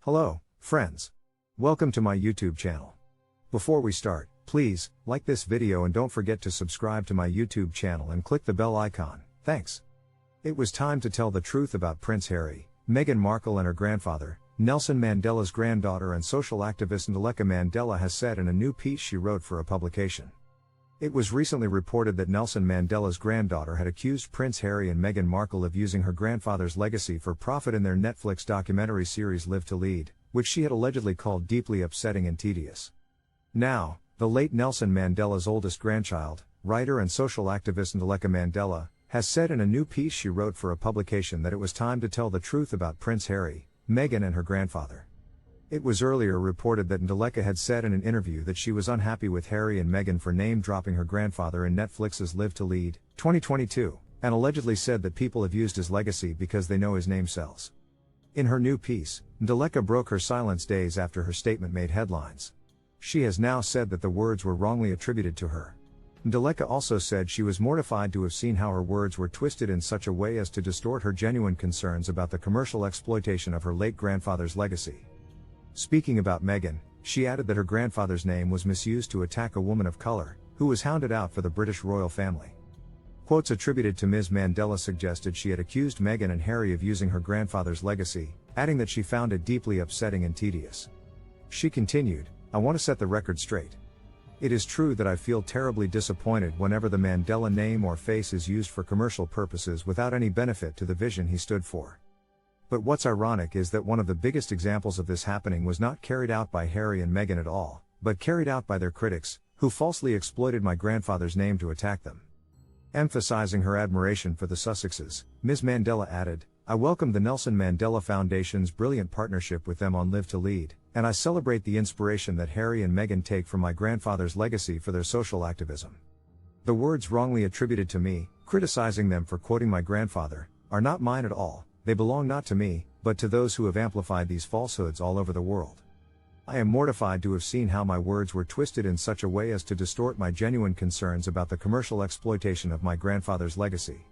Hello, friends. Welcome to my YouTube channel. Before we start, please, like this video and don't forget to subscribe to my YouTube channel and click the bell icon, thanks. It was time to tell the truth about Prince Harry, Meghan Markle and her grandfather. Nelson Mandela's granddaughter and social activist Ndleka Mandela has said in a new piece she wrote for a publication. It was recently reported that Nelson Mandela's granddaughter had accused Prince Harry and Meghan Markle of using her grandfather's legacy for profit in their Netflix documentary series Live to Lead, which she had allegedly called deeply upsetting and tedious. Now, the late Nelson Mandela's oldest grandchild, writer and social activist Ndleka Mandela, has said in a new piece she wrote for a publication that it was time to tell the truth about Prince Harry, Meghan and her grandfather. It was earlier reported that Ndleka had said in an interview that she was unhappy with Harry and Meghan for name-dropping her grandfather in Netflix's Live to Lead, 2022, and allegedly said that people have used his legacy because they know his name sells. In her new piece, Ndleka broke her silence days after her statement made headlines. She has now said that the words were wrongly attributed to her. Ndleka also said she was mortified to have seen how her words were twisted in such a way as to distort her genuine concerns about the commercial exploitation of her late grandfather's legacy. Speaking about Meghan, she added that her grandfather's name was misused to attack a woman of color, who was hounded out for the British royal family. Quotes attributed to Ms. Mandela suggested she had accused Meghan and Harry of using her grandfather's legacy, adding that she found it deeply upsetting and tedious. She continued, "I want to set the record straight. It is true that I feel terribly disappointed whenever the Mandela name or face is used for commercial purposes without any benefit to the vision he stood for. But what's ironic is that one of the biggest examples of this happening was not carried out by Harry and Meghan at all, but carried out by their critics, who falsely exploited my grandfather's name to attack them." Emphasizing her admiration for the Sussexes, Ms. Mandela added, "I welcome the Nelson Mandela Foundation's brilliant partnership with them on Live to Lead, and I celebrate the inspiration that Harry and Meghan take from my grandfather's legacy for their social activism. The words wrongly attributed to me, criticizing them for quoting my grandfather, are not mine at all. They belong not to me, but to those who have amplified these falsehoods all over the world. I am mortified to have seen how my words were twisted in such a way as to distort my genuine concerns about the commercial exploitation of my grandfather's legacy.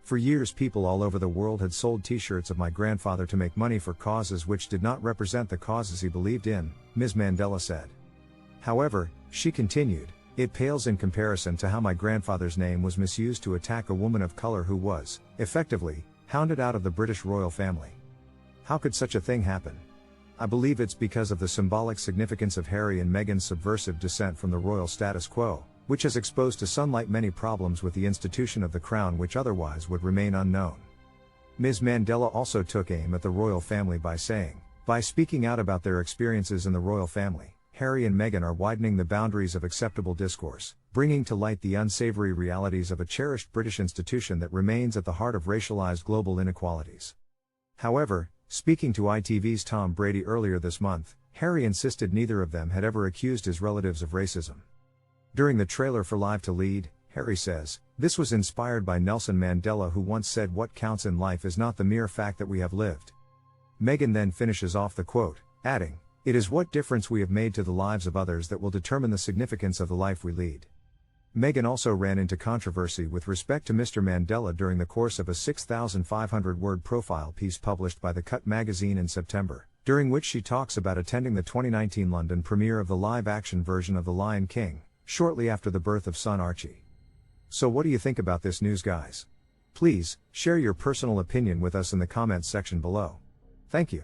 For years people all over the world had sold t-shirts of my grandfather to make money for causes which did not represent the causes he believed in," Ms. Mandela said. However, she continued, "It pales in comparison to how my grandfather's name was misused to attack a woman of color who was, effectively, hounded out of the British royal family. How could such a thing happen? I believe it's because of the symbolic significance of Harry and Meghan's subversive descent from the royal status quo, which has exposed to sunlight many problems with the institution of the crown which otherwise would remain unknown." Ms. Mandela also took aim at the royal family by saying, "By speaking out about their experiences in the royal family, Harry and Meghan are widening the boundaries of acceptable discourse, bringing to light the unsavory realities of a cherished British institution that remains at the heart of racialized global inequalities." However, speaking to ITV's Tom Brady earlier this month, Harry insisted neither of them had ever accused his relatives of racism. During the trailer for Live to Lead, Harry says, "This was inspired by Nelson Mandela, who once said what counts in life is not the mere fact that we have lived." Meghan then finishes off the quote, adding, "It is what difference we have made to the lives of others that will determine the significance of the life we lead." Meghan also ran into controversy with respect to Mr. Mandela during the course of a 6,500-word profile piece published by The Cut magazine in September, during which she talks about attending the 2019 London premiere of the live-action version of The Lion King, shortly after the birth of son Archie. So what do you think about this news, guys? Please, share your personal opinion with us in the comments section below. Thank you.